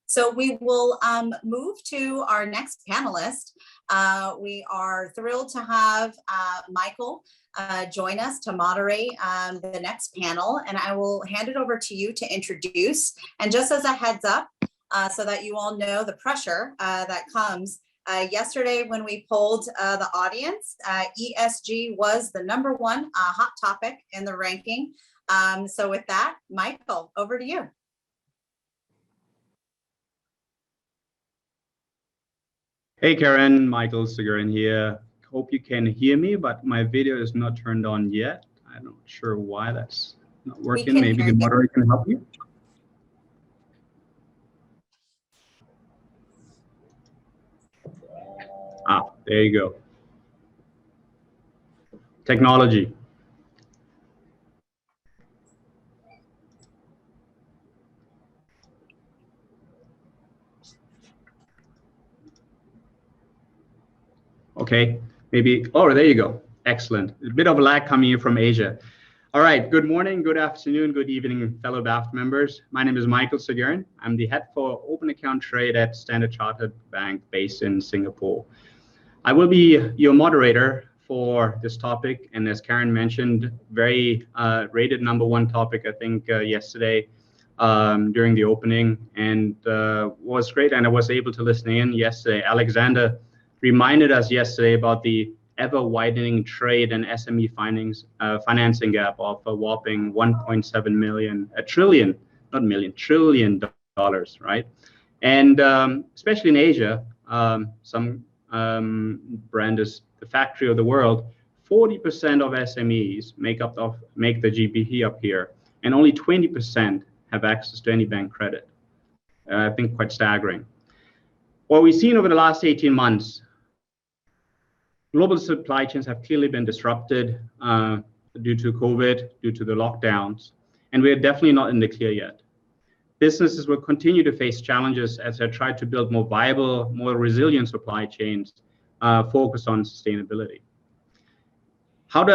So we will move to our next panelist. We are thrilled to have Michael join us to moderate the next panel, and I will hand it over to you to introduce. And just as a heads up, so that you all know the pressure that comes, yesterday when we polled the audience, ESG was the #1 hot topic in the ranking. So with that, Michael, over to you. Hey Karen, Michael Sugirin here. Hope you can hear me, but my video is not turned on yet. I'm not sure why that's not working. Maybe the moderator can help you. Ah, there you go. Technology. Okay, maybe, oh, there you go. Excellent. A bit of a lag coming in from Asia. All right, good morning, good afternoon, good evening, fellow BAFT members. My name is Michael Sugirin. I'm the head for open account trade at Standard Chartered Bank based in Singapore. I will be your moderator for this topic. And as Karen mentioned, very rated #1 topic, I think, yesterday during the opening, and was great. And I was able to listen in yesterday. Alexander reminded us yesterday about the ever-widening trade and SME financing gap of a whopping 1.7 trillion dollars, right? And especially in Asia, some brand is the factory of the world. 40% of SMEs make the GDP up here, and only 20% have access to any bank credit. I think quite staggering. What we've seen over the last 18 months, global supply chains have clearly been disrupted due to COVID, due to the lockdowns, and we're definitely not in the clear yet. Businesses will continue to face challenges as they try to build more viable, more resilient supply chains focused on sustainability. How do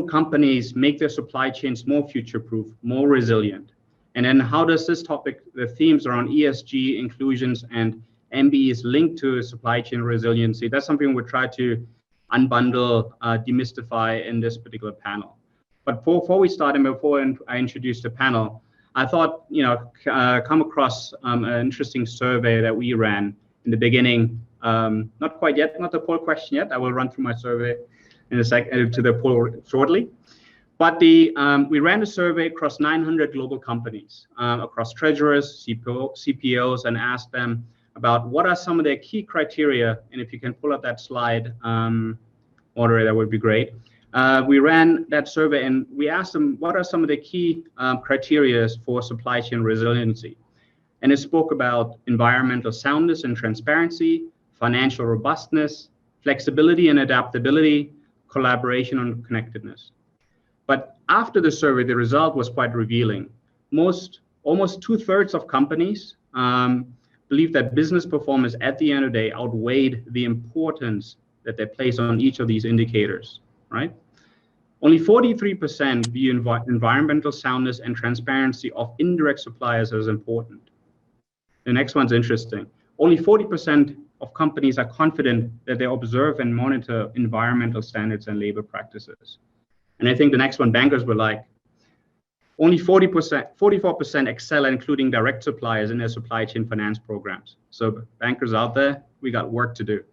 companies make their supply chains more future-proof, more resilient? And then how does this topic, the themes around ESG, inclusions, and MBEs linked to supply chain resiliency? That's something we'll try to unbundle, demystify in this particular panel. But before we start and before I introduce the panel, I thought, come across an interesting survey that we ran in the beginning. Not quite yet, not the poll question yet. I will run through my survey in a second to the poll shortly. But we ran a survey across 900 global companies, across treasurers, CPOs, and asked them about what are some of their key criteria. And if you can pull up that slide, moderator, that would be great. We ran that survey and we asked them what are some of the key criteria for supply chain resiliency. And it spoke about environmental soundness and transparency, financial robustness, flexibility and adaptability, collaboration and connectedness. But after the survey, the result was quite revealing. Almost 2/3 of companies believe that business performance at the end of the day outweighed the importance that they place on each of these indicators, right? Only 43% view environmental soundness and transparency of indirect suppliers as important. The next one's interesting. Only 40% of companies are confident that they observe and monitor environmental standards and labor practices. And I think the next one, bankers were like, only 44% excel at including direct suppliers in their supply chain finance programs. So bankers out there, we got work to do.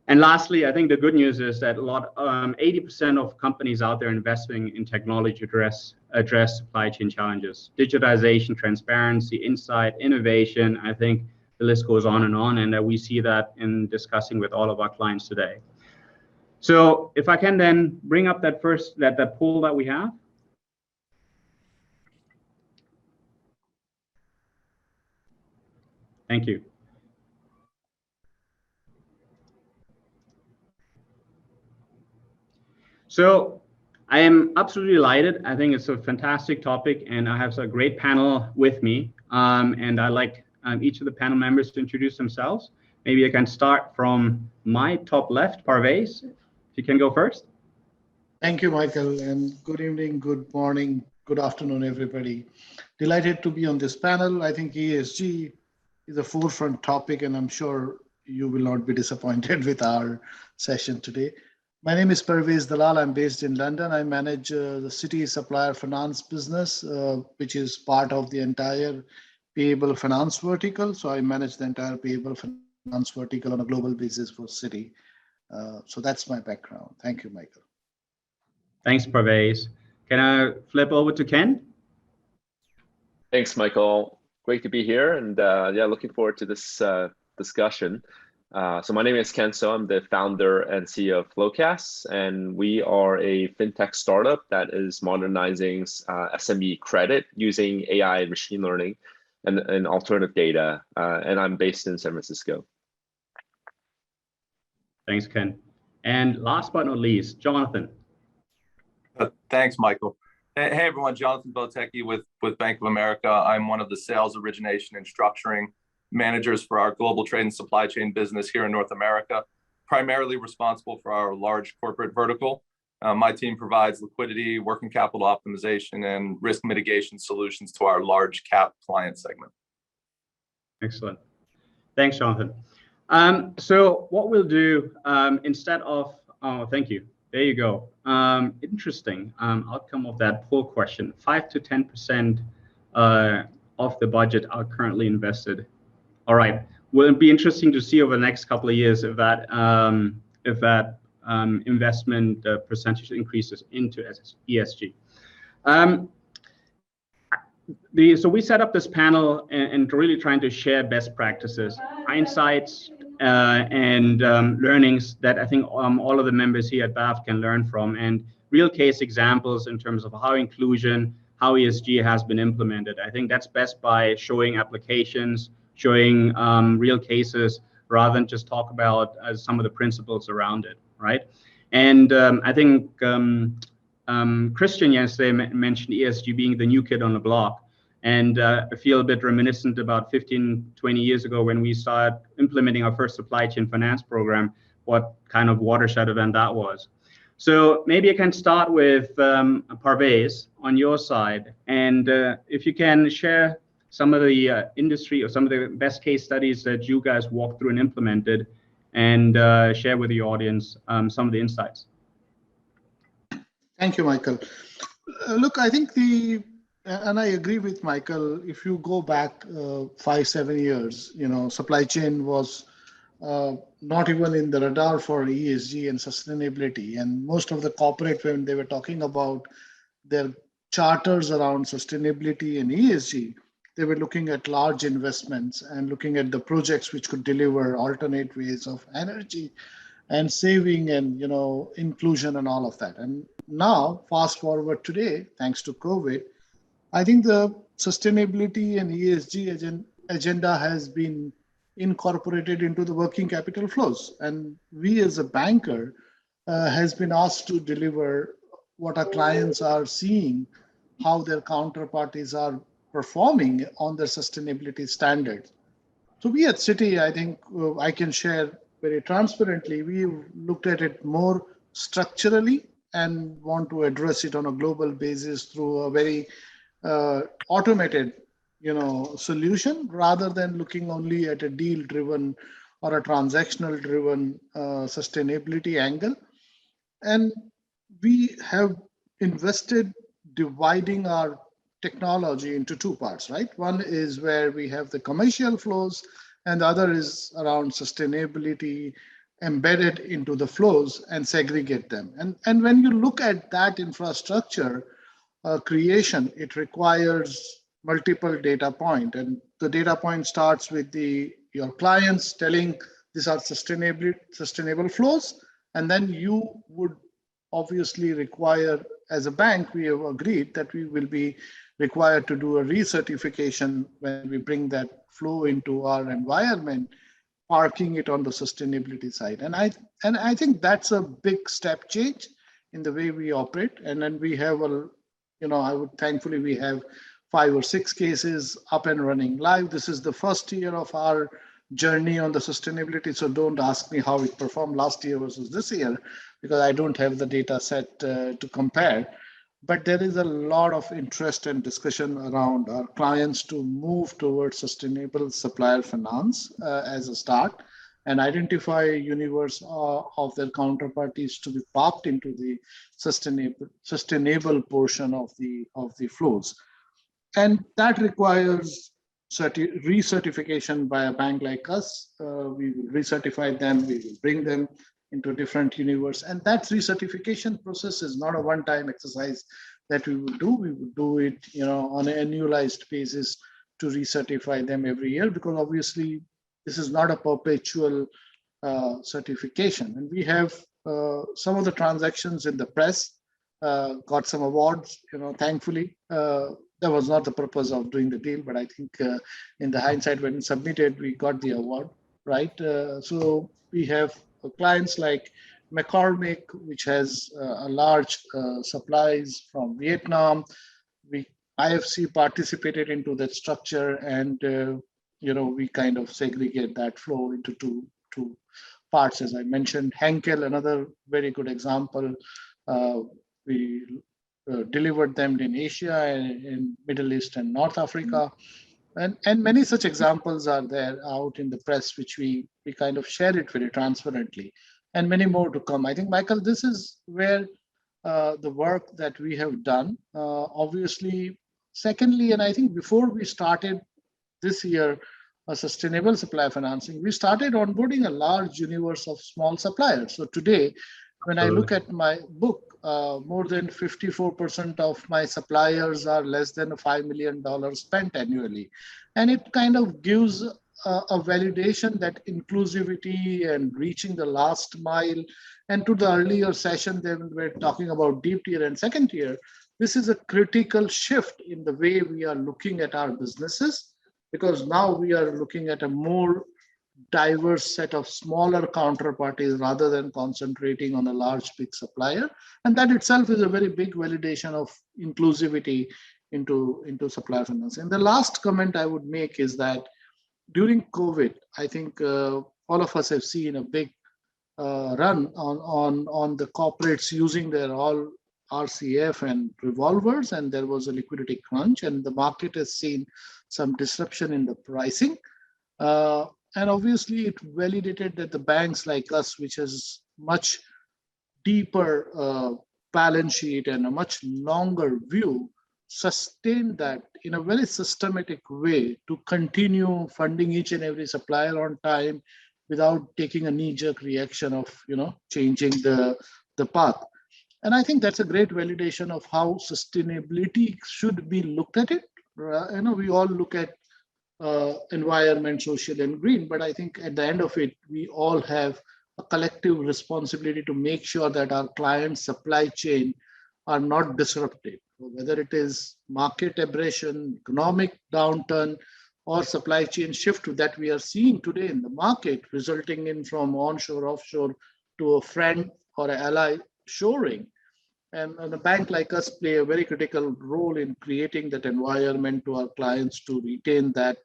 And lastly, I think the good news is that 80% of companies out there investing in technology to address supply chain challenges, digitization, transparency, insight, innovation. I think the list goes on, and we see that in discussing with all of our clients today. So if I can then bring up that poll that we have. Thank you. So I am absolutely delighted. I think it's a fantastic topic, and I have a great panel with me. And I'd like each of the panel members to introduce themselves. Maybe I can start from my top left, Parvaiz. If you can go first. Thank you, Michael, and good evening, good morning Good afternoon, everybody. Delighted to be on this panel. I think ESG is a forefront topic, and I'm sure you will not be disappointed with our session today. My name is Parvaiz Dalal. I'm based in London. I manage the Citi supplier finance business, which is part of the entire payable finance vertical. So I manage the entire payable finance vertical on a global basis for Citi. So that's my background. Thank you, Michael. Thanks, Parvaiz. Can I flip over to Ken? Thanks, Michael. Great to be here, and yeah, looking forward to this discussion. So my name is Ken So. I'm the founder and CEO of Flowcast, and we are a fintech startup that is modernizing SME credit using AI and machine learning and alternative data. And I'm based in San Francisco. Thanks, Ken. And last but not least, Jonathan. Thanks, Michael. Hey, everyone, Jonathan Vojtecky with Bank of America. I'm one of the sales origination and structuring managers for our global trade and supply chain business here in North America, primarily responsible for our large corporate vertical. My team provides liquidity, working capital optimization, and risk mitigation solutions to our large cap client segment. Excellent. Thanks, Jonathan. So what we'll do instead of, thank you. There you go. Interesting outcome of that poll question. 5 to 10% of the budget are currently invested. All right. Will it be interesting to see over the next couple of years if that investment percentage increases into ESG. So we set up this panel and really trying to share best practices, insights, and learnings that I think all of the members here at BAFT can learn from, and real case examples in terms of how inclusion, how ESG has been implemented. I think that's best by showing applications, showing real cases, rather than just talk about some of the principles around it, right? And I think Christian yesterday mentioned ESG being the new kid on the block. And I feel a bit reminiscent about 15, 20 years ago when we started implementing our first supply chain finance program, what kind of watershed event that was. So maybe I can start with Parvaiz on your side. And if you can share some of the industry or some of the best case studies that you guys walked through and implemented, and share with the audience some of the insights. Thank you, Michael. Look, I think and I agree with Michael, if you go back 5-7 years, supply chain was not even in the radar for ESG and sustainability. And most of the corporate, when they were talking about their charters around sustainability and ESG, they were looking at large investments and looking at the projects which could deliver alternate ways of energy and saving and inclusion and all of that. And now, fast forward today, thanks to COVID, I think the sustainability and ESG agenda has been incorporated into the working capital flows. And we as a banker has been asked to deliver what our clients are seeing, how their counterparties are performing on their sustainability standards. So we at Citi, I think I can share very transparently, we looked at it more structurally and want to address it on a global basis through a very automated, solution, rather than looking only at a deal-driven or a transactional-driven sustainability angle. And we have invested dividing our technology into two parts, right? One is where we have the commercial flows, and the other is around sustainability embedded into the flows and segregate them. And when you look at that infrastructure creation, it requires multiple data points. And the data point starts with your clients telling these are sustainable flows. And then you would obviously require, as a bank, we have agreed that we will be required to do a recertification when we bring that flow into our environment, parking it on the sustainability side. And I think that's a big step change in the way we operate. And then we have thankfully we have 5 or 6 cases up and running live. This is the first year of our journey on the sustainability. So don't ask me how it performed last year versus this year, because I don't have the data set to compare. but there is a lot of interest and discussion around our clients to move towards sustainable supplier finance as a start, and identify a universe of their counterparties to be popped into the sustainable portion of the flows. And that requires recertification by a bank like us. We will recertify them, we will bring them into a different universe. And that recertification process is not a one-time exercise that we would do. We would do it, on an annualized basis to recertify them every year, because obviously this is not a perpetual certification. And we have some of the transactions in the press, got some awards, thankfully. That was not the purpose of doing the deal, but I think in the hindsight, when submitted, we got the award, right? So we have clients like McCormick, which has a large supplies from Vietnam. IFC participated into that structure, and we kind of segregate that flow into two parts, as I mentioned. Henkel, another very good example. We delivered them in Asia and in Middle East and North Africa. And many such examples are there out in the press, which we kind of share it very transparently, and many more to come. I think, Michael, this is where the work that we have done, obviously. Secondly, and I think before we started this year, a sustainable supply financing, we started onboarding a large universe of small suppliers. So today, when I look at my book, more than 54% of my suppliers are less than $5 million spent annually. And it kind of gives a validation that inclusivity and reaching the last mile, and to the earlier session, they were talking about deep tier and second tier. This is a critical shift in the way we are looking at our businesses, because now we are looking at a more diverse set of smaller counterparties rather than concentrating on a large big supplier. And that itself is a very big validation of inclusivity into supplier finance. And the last comment I would make is that during COVID, I think all of us have seen a big run on the corporates using their all RCF and revolvers, and there was a liquidity crunch, and the market has seen some disruption in the pricing. And obviously, it validated that the banks like us, which has much deeper balance sheet and a much longer view, sustained that in a very systematic way to continue funding each and every supplier on time without taking a knee-jerk reaction of changing the path. And I think that's a great validation of how sustainability should be looked at it. We all look at environment, social, and green, but I think at the end of it, we all have a collective responsibility to make sure that our clients' supply chain are not disrupted, whether it is market aberration, economic downturn, or supply chain shift that we are seeing today in the market, resulting in from onshore, offshore to a friend or an ally shoring. And a bank like us play a very critical role in creating that environment to our clients to retain that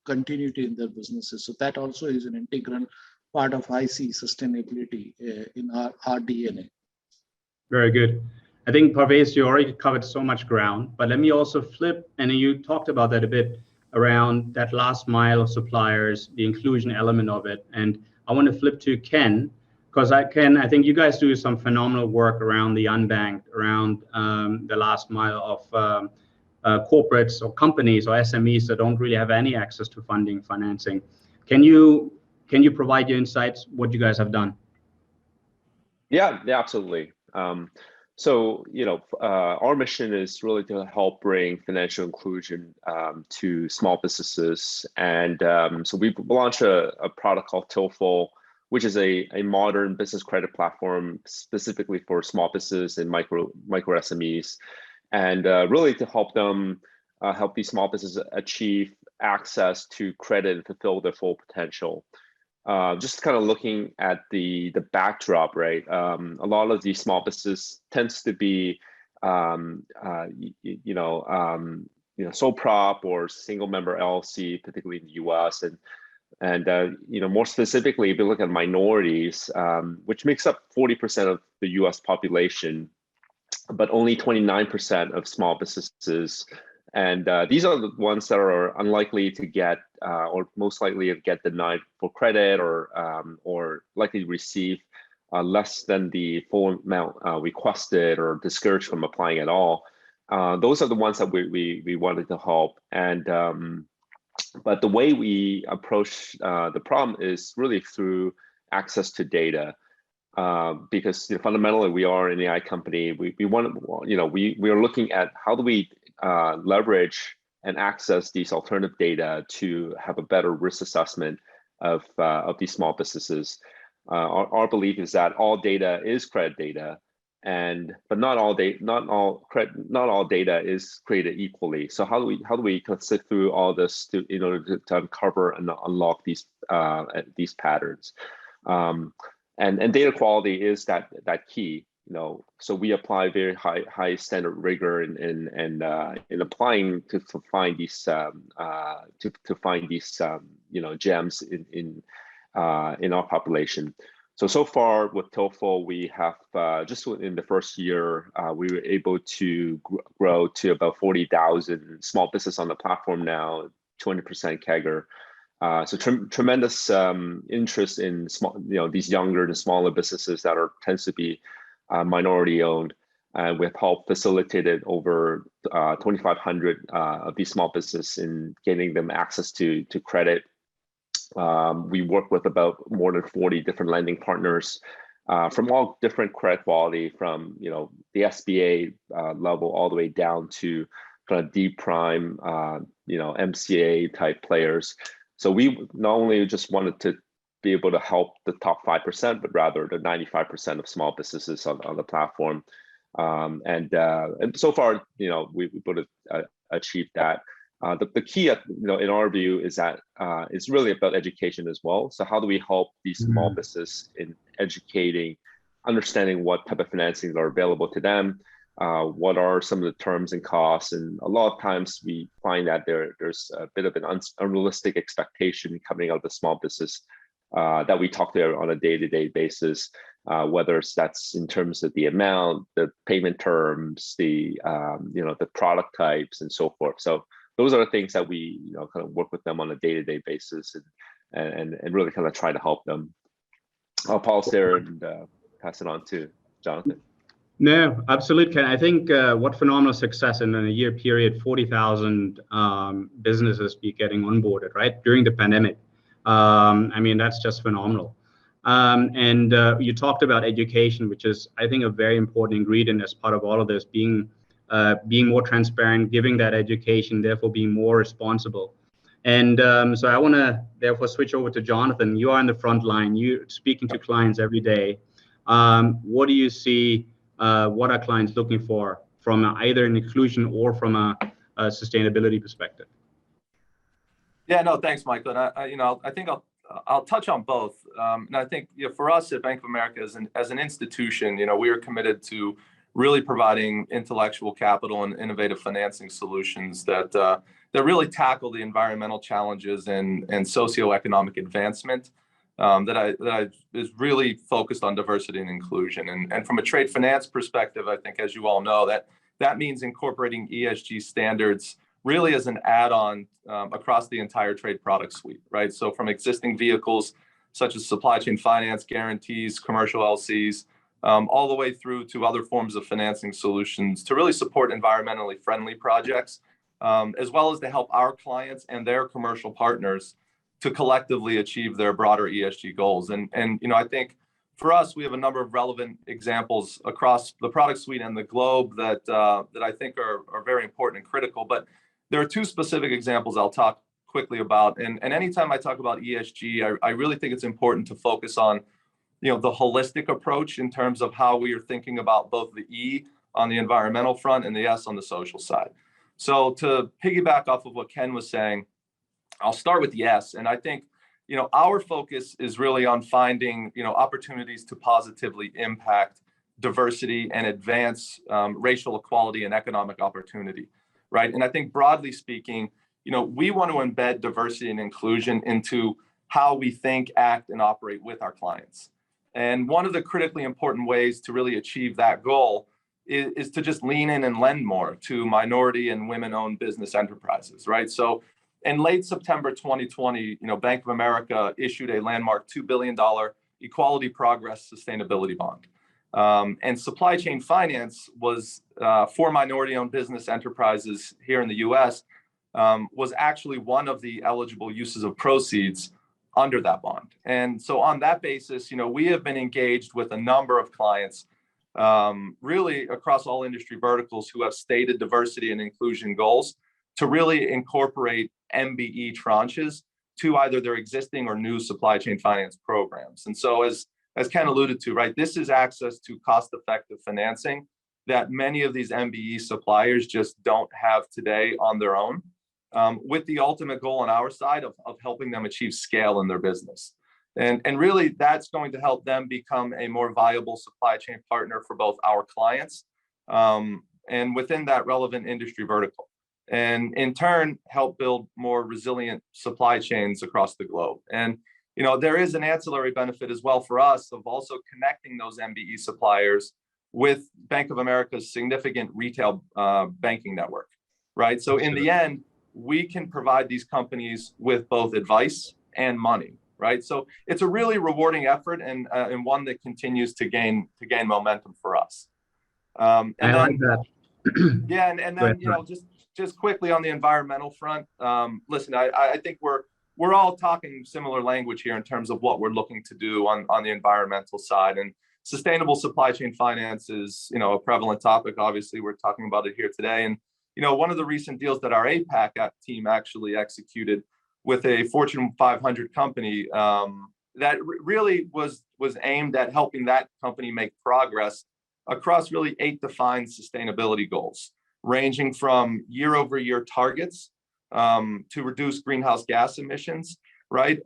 continuity in their businesses. So that also is an integral part of IC sustainability in our DNA. Very good. I think, Parvaiz, you already covered so much ground, but let me also flip, and you talked about that a bit, around that last mile of suppliers, the inclusion element of it. And I want to flip to Ken, because I think you guys do some phenomenal work around the unbanked, around the last mile of corporates or companies or SMEs that don't really have any access to funding, financing. Can you provide your insights, what you guys have done? Yeah, absolutely. So, our mission is really to help bring financial inclusion to small businesses. And so we launched a product called Tilful, which is a modern business credit platform specifically for small business and micro SMEs. And really to help them, help these small businesses achieve access to credit and fulfill their full potential. Just kind of looking at the backdrop, right? A lot of these small businesses tends to be, sole prop or single member LLC, particularly in the U.S. And more specifically, if you look at minorities, which makes up 40% of the U.S. population, but only 29% of small businesses. And these are the ones that are unlikely to get, or most likely to get denied for credit, or likely to receive less than the full amount requested, or discouraged from applying at all. Those are the ones that we wanted to help. And but the way we approach the problem is really through access to data. Because fundamentally we are an AI company. We want, we are looking at how do we leverage and access these alternative data to have a better risk assessment of these small businesses. Our belief is that all data is credit data, but not all data is created equally. So how do we sift through all this in order to uncover and unlock these patterns? And data quality is that key, So we apply very high standard rigor in applying to find these gems in our population. So far with TOEFL, we have just in the first year we were able to grow to about 40,000 small business on the platform now, 200% CAGR. So tremendous interest in small, these younger and smaller businesses that tends to be minority owned. We've helped facilitated over 2,500 of these small businesses in getting them access to credit. We work with about more than 40 different lending partners from all different credit quality, from the SBA level all the way down to kind of deep prime, MCA type players. So we not only just wanted to be able to help the top 5%, but rather the 95% of small businesses on the platform. And so far, we've able to achieve that. The key, in our view, is that it's really about education as well. So how do we help these small businesses in educating, understanding what type of financing are available to them? What are some of the terms and costs? And a lot of times we find that there's a bit of an unrealistic expectation coming out of the small business that we talk to on a day-to-day basis, whether that's in terms of the amount, the payment terms, the product types, and so forth. So those are the things that we kind of work with them on a day-to-day basis and really kind of try to help them. I'll pause there and pass it on to Jonathan. No, absolutely, Ken. I think what phenomenal success in a year period, 40,000 businesses be getting onboarded, right, during the pandemic. I mean, that's just phenomenal. And you talked about education, which is, I think, a very important ingredient as part of all of this, being more transparent, giving that education, therefore being more responsible. And so I want to therefore switch over to Jonathan. You are in the front line. You're speaking to clients every day. What do you see? What are clients looking for from either an inclusion or from a sustainability perspective? Yeah, no, thanks, Michael. And I think I'll touch on both. And I think for us at Bank of America as an institution, we are committed to really providing intellectual capital and innovative financing solutions that really tackle the environmental challenges and socioeconomic advancement. That is really focused on diversity and inclusion. And from a trade finance perspective, I think, as you all know, that means incorporating ESG standards really as an add-on across the entire trade product suite, right? So from existing vehicles such as supply chain finance, guarantees, commercial LCs, all the way through to other forms of financing solutions to really support environmentally friendly projects, as well as to help our clients and their commercial partners to collectively achieve their broader ESG goals. And I think for us, we have a number of relevant examples across the product suite and the globe that I think are very important and critical. But there are two specific examples I'll talk quickly about. And anytime I talk about ESG, I really think it's important to focus on the holistic approach in terms of how we are thinking about both the E on the environmental front and the S on the social side. So to piggyback off of what Ken was saying, I'll start with the S. And I think, our focus is really on finding, opportunities to positively impact diversity and advance racial equality and economic opportunity, right? And I think broadly speaking, we want to embed diversity and inclusion into how we think, act, and operate with our clients. And one of the critically important ways to really achieve that goal is to just lean in and lend more to minority and women-owned business enterprises, right? So in late September 2020, Bank of America issued a landmark $2 billion Equality Progress Sustainability Bond. And supply chain finance was, for minority-owned business enterprises here in the US, was actually one of the eligible uses of proceeds under that bond. And so on that basis, we have been engaged with a number of clients, really across all industry verticals, who have stated diversity and inclusion goals to really incorporate MBE tranches to either their existing or new supply chain finance programs. And so as Ken alluded to, right, this is access to cost-effective financing that many of these MBE suppliers just don't have today on their own, with the ultimate goal on our side of helping them achieve scale in their business. And really, that's going to help them become a more viable supply chain partner for both our clients and within that relevant industry vertical. And in turn, help build more resilient supply chains across the globe. And there is an ancillary benefit as well for us of also connecting those MBE suppliers with Bank of America's significant retail banking network, right? So in the end, we can provide these companies with both advice and money, right? So it's a really rewarding effort and one that continues to gain momentum for us. And I then, like that. yeah, and then just quickly on the environmental front, listen, I think we're all talking similar language here in terms of what we're looking to do on the environmental side. And sustainable supply chain finance is, a prevalent topic. Obviously, we're talking about it here today. And, one of the recent deals that our APAC team actually executed with a Fortune 500 company that really was aimed at helping that company make progress across really 8 defined sustainability goals, ranging from year-over-year targets to reduce greenhouse gas emissions, right,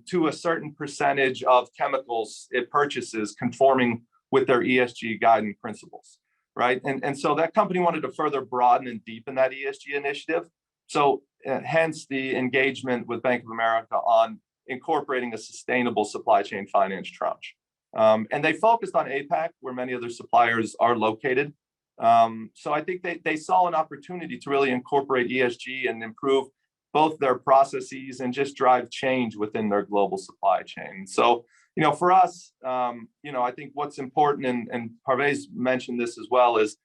to a certain percentage of chemicals it purchases conforming with their ESG guiding principles, right? And so that company wanted to further broaden and deepen that ESG initiative. So hence the engagement with Bank of America on incorporating a sustainable supply chain finance tranche. And they focused on APAC, where many of their suppliers are located. So I think they saw an opportunity to really incorporate ESG and improve both their processes and just drive change within their global supply chain. So, for us, I think what's important, and Parvaiz mentioned this as well, is,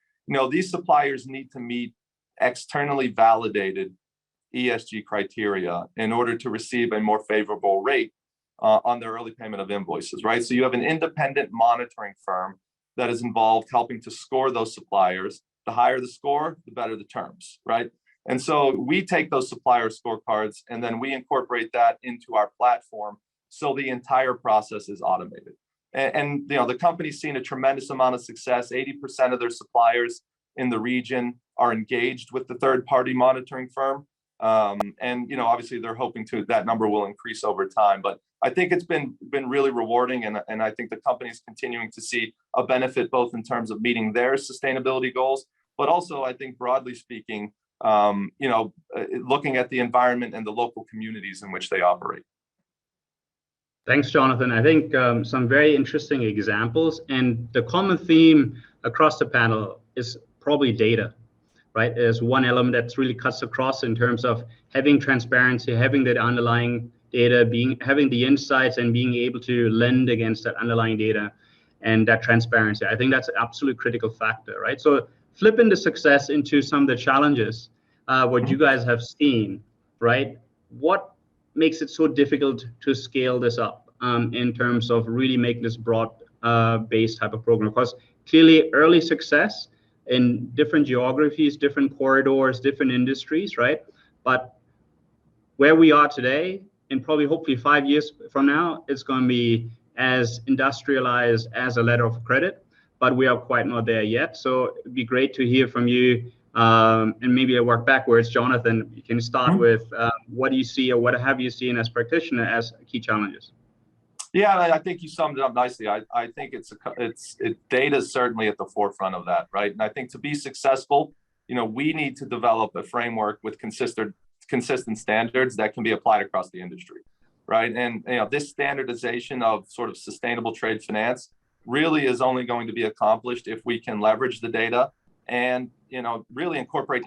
these suppliers need to meet externally validated ESG criteria in order to receive a more favorable rate on their early payment of invoices, right? So you have an independent monitoring firm that is involved helping to score those suppliers. The higher the score, the better the terms, right? And so we take those supplier scorecards and then we incorporate that into our platform so the entire process is automated. And the company's seen a tremendous amount of success. 80% of their suppliers in the region are engaged with the third-party monitoring firm. And obviously they're hoping that number will increase over time. But I think it's been really rewarding, and I think the company's continuing to see a benefit both in terms of meeting their sustainability goals, but also I think broadly speaking, looking at the environment and the local communities in which they operate. Thanks, Jonathan. I think some very interesting examples, and the common theme across the panel is probably data, right? There's one element that's really cuts across in terms of having transparency, having that underlying data, having the insights and being able to lend against that underlying data and that transparency. I think that's an absolute critical factor, right? So flipping the success into some of the challenges, what you guys have seen, right? What makes it so difficult to scale this up in terms of really making this broad-based type of program? Because clearly early success in different geographies, different corridors, different industries, right? But where we are today, and probably hopefully 5 years from now, it's going to be as industrialized as a letter of credit, but we are quite not there yet. So it'd be great to hear from you. And maybe I work backwards. Jonathan, you can start with what do you see or what have you seen as practitioner as key challenges? Yeah, I think you summed it up nicely. I think data is certainly at the forefront of that, right? And I think to be successful, we need to develop a framework with consistent standards that can be applied across the industry, right? And this standardization of sort of sustainable trade finance really is only going to be accomplished if we can leverage the data and, really incorporate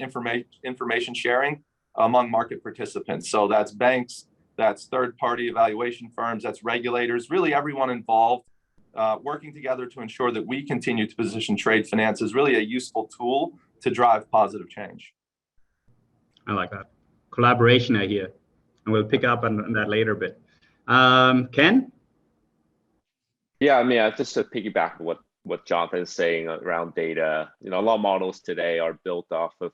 information sharing among market participants. So that's banks, that's third-party evaluation firms, that's regulators, really everyone involved, working together to ensure that we continue to position trade finance as really a useful tool to drive positive change. I like that. Collaboration, I hear. And we'll pick up on that later a bit. Ken? Yeah, I mean, just to piggyback what Jonathan is saying around data, a lot of models today are built off of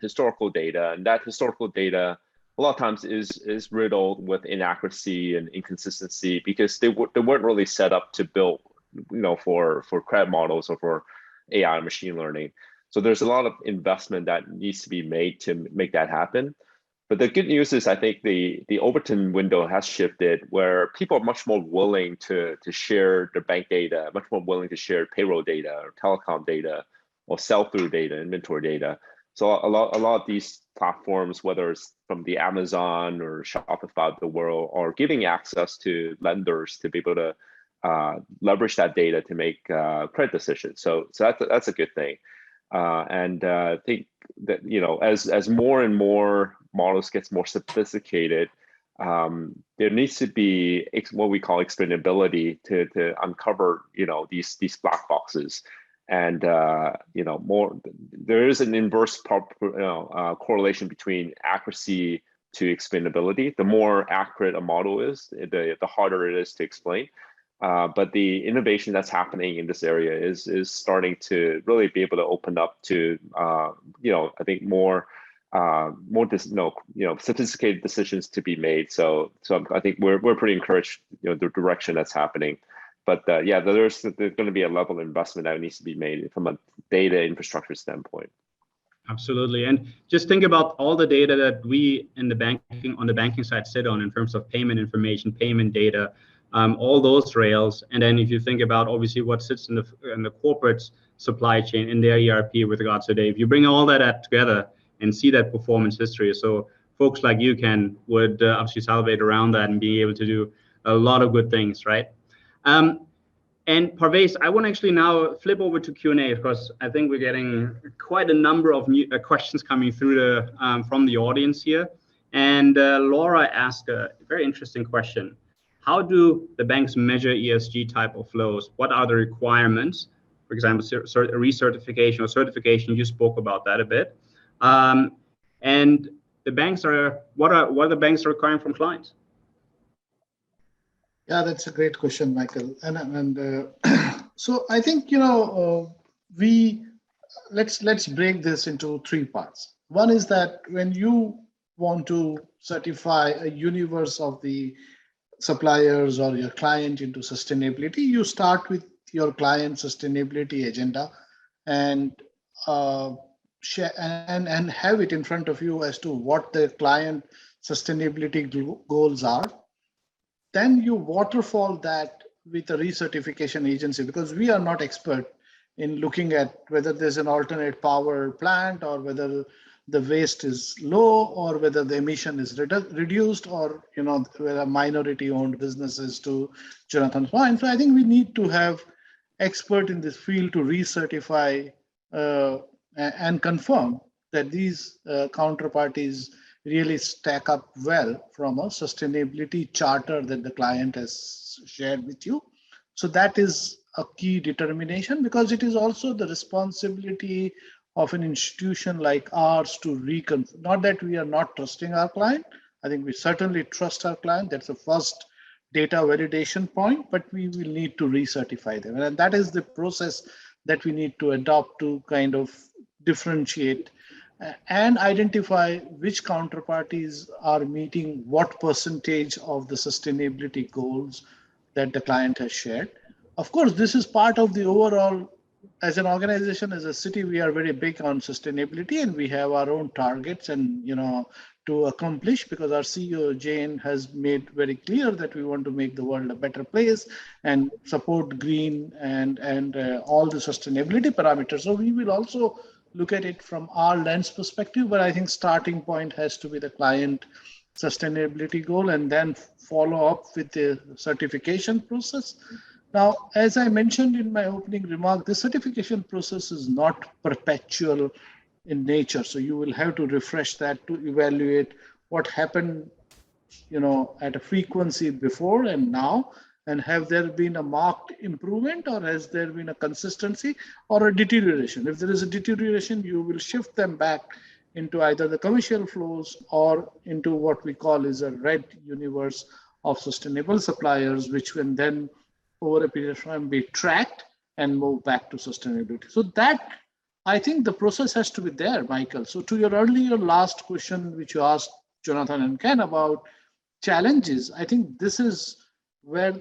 historical data, and that historical data a lot of times is riddled with inaccuracy and inconsistency because they weren't really set up to build, for credit models or for AI and machine learning. So there's a lot of investment that needs to be made to make that happen. But the good news is I think the Overton window has shifted where people are much more willing to share their bank data, much more willing to share payroll data or telecom data or sell-through data, inventory data. So a lot of these platforms, whether it's from the Amazon or Shopify of the world, are giving access to lenders to be able to leverage that data to make credit decisions. So that's a good thing. And I think that, as more and more models gets more sophisticated, there needs to be what we call explainability to uncover, these black boxes. And, there is an inverse correlation between accuracy to explainability. The more accurate a model is, the harder it is to explain. But the innovation that's happening in this area is starting to really be able to open up to, I think more sophisticated decisions to be made. So I think we're pretty encouraged, the direction that's happening. But there's going to be a level of investment that needs to be made from a data infrastructure standpoint. Absolutely. And just think about all the data that we on the banking side sit on in terms of payment information, payment data, all those rails. And then if you think about obviously what sits in the corporate supply chain in their ERP with regards to data, if you bring all that together and see that performance history, so folks like you would obviously salivate around that and be able to do a lot of good things, right? And Parvaiz, I want to actually now flip over to Q&A because I think we're getting quite a number of new questions coming through from the audience here. And Laura asked a very interesting question. How do the banks measure ESG type of flows? What are the requirements? For example, recertification or certification, you spoke about that a bit. And the banks what are the banks requiring from clients? Yeah, that's a great question, Michael. And so I think, let's break this into three parts. One is that when you want to certify a universe of the suppliers or your client into sustainability, you start with your client sustainability agenda and share and have it in front of you as to what the client sustainability goals are. Then you waterfall that with a recertification agency, because we are not expert in looking at whether there's an alternate power plant or whether the waste is low or whether the emission is reduced or, whether minority owned businesses, to Jonathan's point. So I think we need to have expert in this field to recertify and confirm that these counterparties really stack up well from a sustainability charter that the client has shared with you. So that is a key determination, because it is also the responsibility of an institution like ours to reconfirm. Not that we are not trusting our client. I think we certainly trust our client. That's the first data validation point, but we will need to recertify them. And that is the process that we need to adopt to kind of differentiate and identify which counterparties are meeting what percentage of the sustainability goals that the client has shared. Of course, this is part of the overall, as an organization, as a Citi, we are very big on sustainability and we have our own targets and, to accomplish, because our CEO, Jane, has made very clear that we want to make the world a better place and support green and all the sustainability parameters. So we will also look at it from our lens perspective, but I think starting point has to be the client sustainability goal and then follow up with the certification process. Now, as I mentioned in my opening remark, the certification process is not perpetual in nature. So you will have to refresh that to evaluate what happened, at a frequency before and now, and have there been a marked improvement, or has there been a consistency or a deterioration? If there is a deterioration, you will shift them back into either the commercial flows or into what we call is a red universe of sustainable suppliers, which can then over a period of time be tracked and move back to sustainability. So that, I think the process has to be there, Michael. So to your earlier last question, which you asked Jonathan and Ken about challenges, I think this is where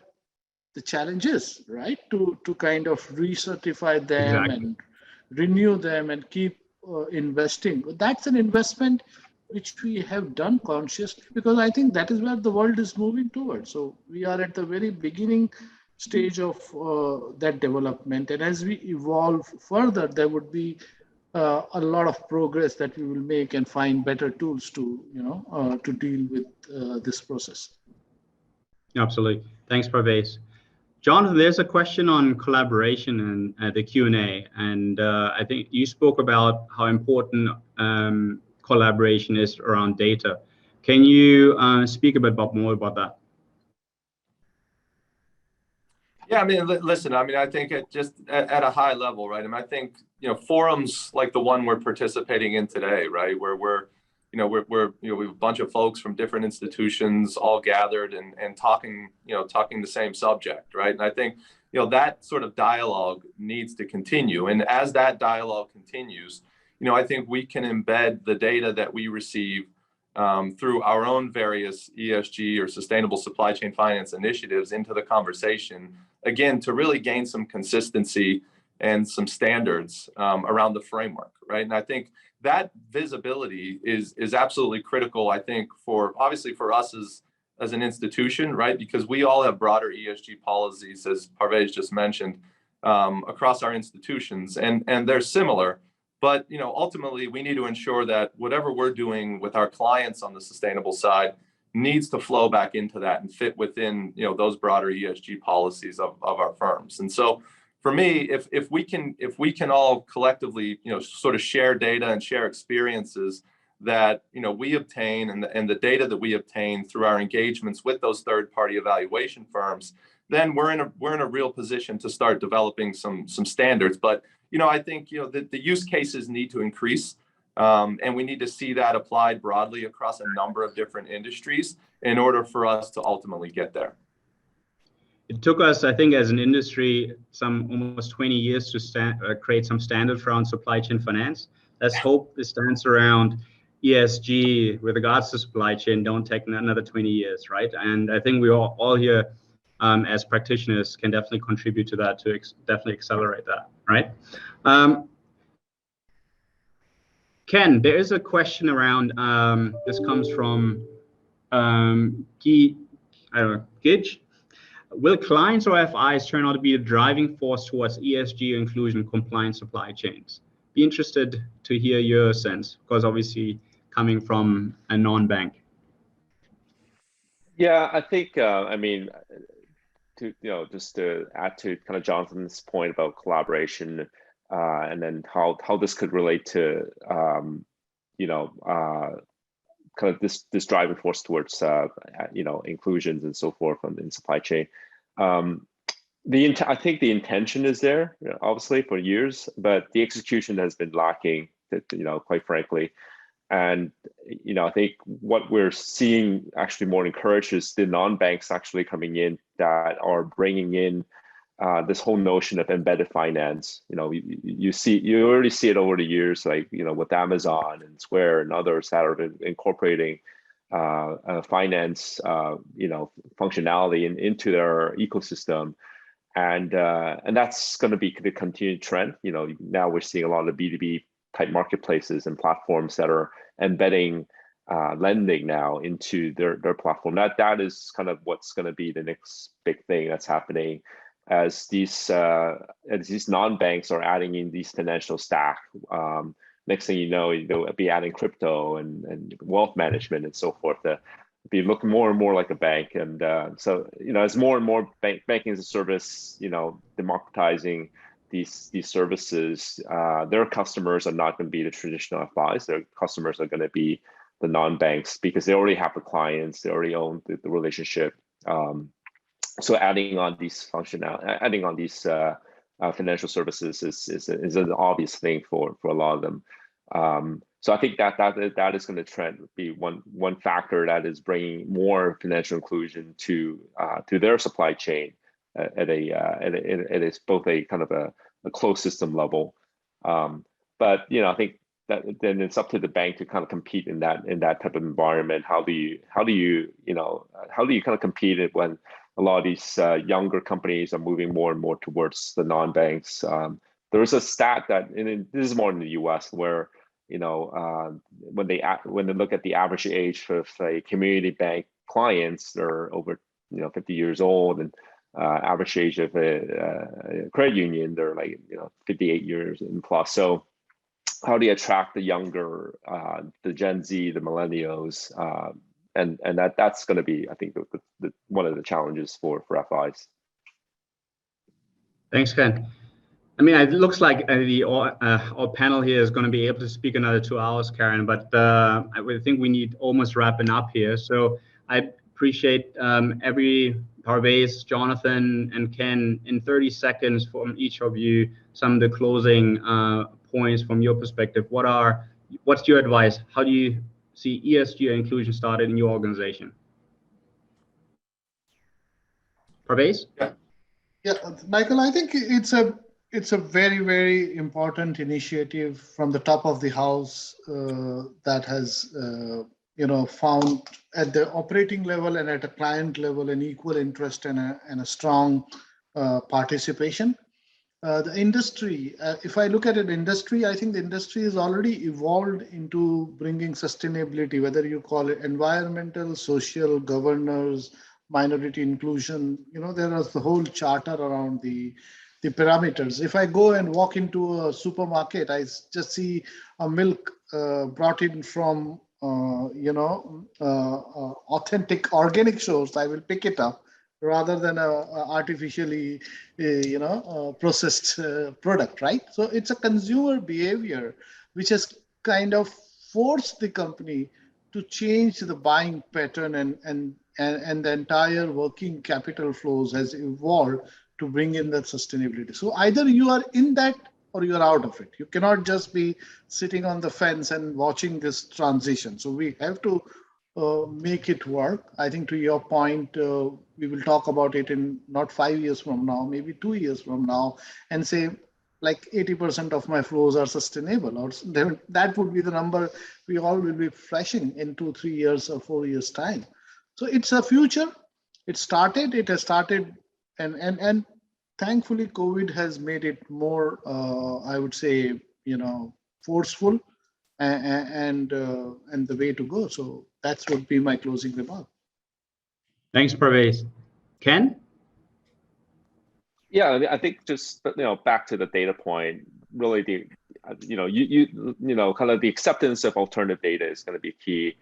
the challenge is, right? To kind of recertify them and renew them and keep investing. That's an investment which we have done consciously, because I think that is where the world is moving towards. So we are at the very beginning stage of that development, and as we evolve further, there would be a lot of progress that we will make and find better tools to to deal with this process. Absolutely. Thanks, Parvaiz. Jonathan, there's a question on collaboration and the Q&A, and I think you spoke about how important collaboration is around data. Can you speak a bit more about that? Yeah, I mean, listen, I mean, I think just at a high level, right? I mean, I think, forums like the one we're participating in today, right? Where we have a bunch of folks from different institutions all gathered and talking, talking the same subject, right? And I think, that sort of dialogue needs to continue. And as that dialogue continues, I think we can embed the data that we receive through our own various ESG or sustainable supply chain finance initiatives into the conversation, again, to really gain some consistency and some standards around the framework, right? And I think that visibility is absolutely critical, I think, obviously for us as an institution, right? Because we all have broader ESG policies, as Parvaiz just mentioned, across our institutions, and they're similar. But ultimately, we need to ensure that whatever we're doing with our clients on the sustainable side needs to flow back into that and fit within those broader ESG policies of our firms. And so, for me, if we can all collectively sort of share data and share experiences that we obtain and the data that we obtain through our engagements with those third-party evaluation firms, then we're in a real position to start developing some standards. But I think the use cases need to increase, and we need to see that applied broadly across a number of different industries in order for us to ultimately get there. It took us, I think, as an industry, some almost 20 years to create some standards around supply chain finance. Let's hope the standards around ESG with regards to supply chain don't take another 20 years, right? And I think we all here as practitioners can definitely contribute to that, to definitely accelerate that, right? Ken, there is a question around, this comes from Gij. Will clients or FIs turn out to be the driving force towards ESG inclusion compliant supply chains? Be interested to hear your sense, because obviously coming from a non-bank. Yeah, I think, I mean, just to add to kind of Jonathan's point about collaboration, and then how this could relate to, kind of this driving force towards, inclusions and so forth in supply chain. I think the intention is there, obviously, for years, but the execution has been lacking, quite frankly. And, I think what we're seeing actually more encouraged is the non-banks actually coming in that are bringing in this whole notion of embedded finance. You already see it over the years, like, with Amazon and Square and others that are incorporating finance, functionality into their ecosystem. And that's going to be the continued trend. Now we're seeing a lot of B2B type marketplaces and platforms that are embedding lending now into their platform. That is kind of what's going to be the next big thing that's happening as these non-banks are adding in these financial stack. Next thing you know, they'll be adding crypto and wealth management and so forth. be looking more and more like a bank. And so, as more and more banking as a service, democratizing these services, their customers are not going to be the traditional FIs. Their customers are going to be the non-banks because they already have the clients, they already own the relationship. So adding on these financial services is an obvious thing for a lot of them. So I think that is going to be one factor that is bringing more financial inclusion to their supply chain at both a kind of a closed system level. But I think that then it's up to the bank to kind of compete in that type of environment. How do you kind of compete it when a lot of these younger companies are moving more and more towards the non-banks? There was a stat that, and this is more in the U.S., where when they look at the average age for, say, community bank clients, they're over 50 years old, and average age of a credit union, they're like 58 years and plus. So how do you attract the younger, the Gen Z, the millennials, and that's going to be, I think, the one of the challenges for FIs. Thanks, Ken. I mean, it looks like our panel here is going to be able to speak another 2 hours, Karen, but I think we need almost wrapping up here. So I appreciate Parvaiz, Jonathan, and Ken, in 30 seconds from each of you, some of the closing points from your perspective. What's your advice? How do you see ESG inclusion started in your organization? Parvaiz? Yeah, Michael, I think it's a very, very important initiative from the top of the house that has found at the operating level and at a client level an equal interest and a strong participation. The industry, if I look at an industry, I think the industry has already evolved into bringing sustainability, whether you call it environmental, social, governance, minority inclusion. There is the whole charter around the parameters. If I go and walk into a supermarket, I just see a milk brought in from authentic organic source, I will pick it up rather than a artificially processed product, right? So it's a consumer behavior which has kind of forced the company to change the buying pattern, and the entire working capital flows has evolved to bring in that sustainability. So either you are in that or you are out of it. You cannot just be sitting on the fence and watching this transition. So we have to make it work. I think to your point, we will talk about it in not 5 years from now, maybe 2 years from now, and say like 80% of my flows are sustainable, or that would be the number we all will be flashing in 2, 3 years or 4 years time. So it's a future. It has started, and thankfully COVID has made it more, I would say, forceful and the way to go. So that would be my closing remark. Thanks, Parvaiz. Ken? Yeah, I think just back to the data point, really kind of the acceptance of alternative data is going to be key,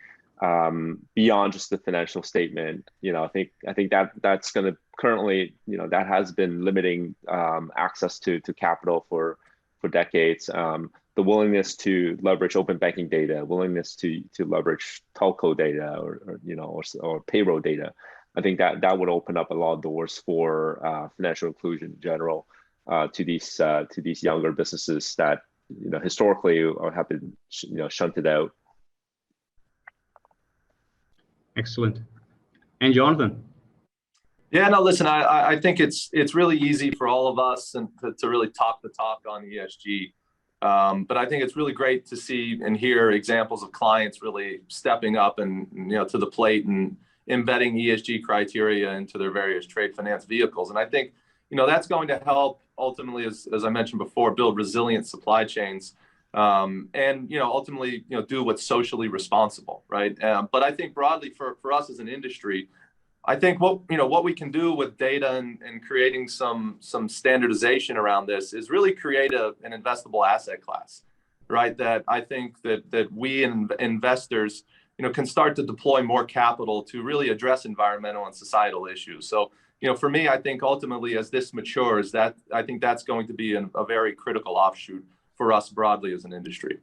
beyond just the financial statement. I think that's going to currently, that has been limiting access to capital for decades. The willingness to leverage open banking data, willingness to leverage telco data or payroll data. I think that would open up a lot of doors for financial inclusion in general to these younger businesses that historically have been shunted out. Excellent. And Jonathan? Yeah, no, listen, I think it's really easy for all of us and to really talk the talk on ESG. But I think it's really great to see and hear examples of clients really stepping up and to the plate and embedding ESG criteria into their various trade finance vehicles. And I think that's going to help ultimately, as I mentioned before, build resilient supply chains, and ultimately do what's socially responsible, right? But I think broadly for us as an industry, I think what we can do with data and creating some standardization around this is really create an investable asset class, right? That I think that we investors can start to deploy more capital to really address environmental and societal issues. So, for me, I think ultimately as this matures, I think that's going to be a very critical offshoot for us broadly as an industry.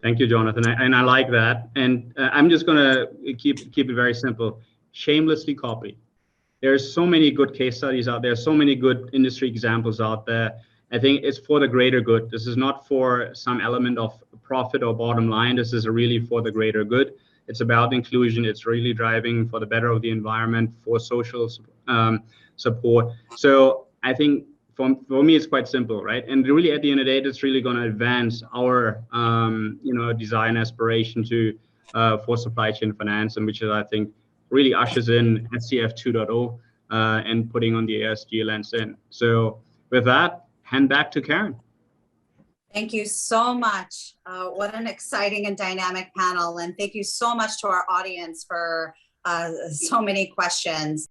Thank you, Jonathan, and I like that. And I'm just going to keep it very simple. Shamelessly copy. There's so many good case studies out there, so many good industry examples out there. I think it's for the greater good. This is not for some element of profit or bottom line. This is really for the greater good. It's about inclusion. It's really driving for the better of the environment, for social support. So I think for me, it's quite simple, right? And really at the end of the day, it's really going to advance our, desire and aspiration for supply chain finance, and which is, I think, really ushers in SCF 2.0 and putting on the ESG lens in. So with that, hand back to Karen. Thank you so much. What an exciting and dynamic panel. And thank you so much to our audience for so many questions.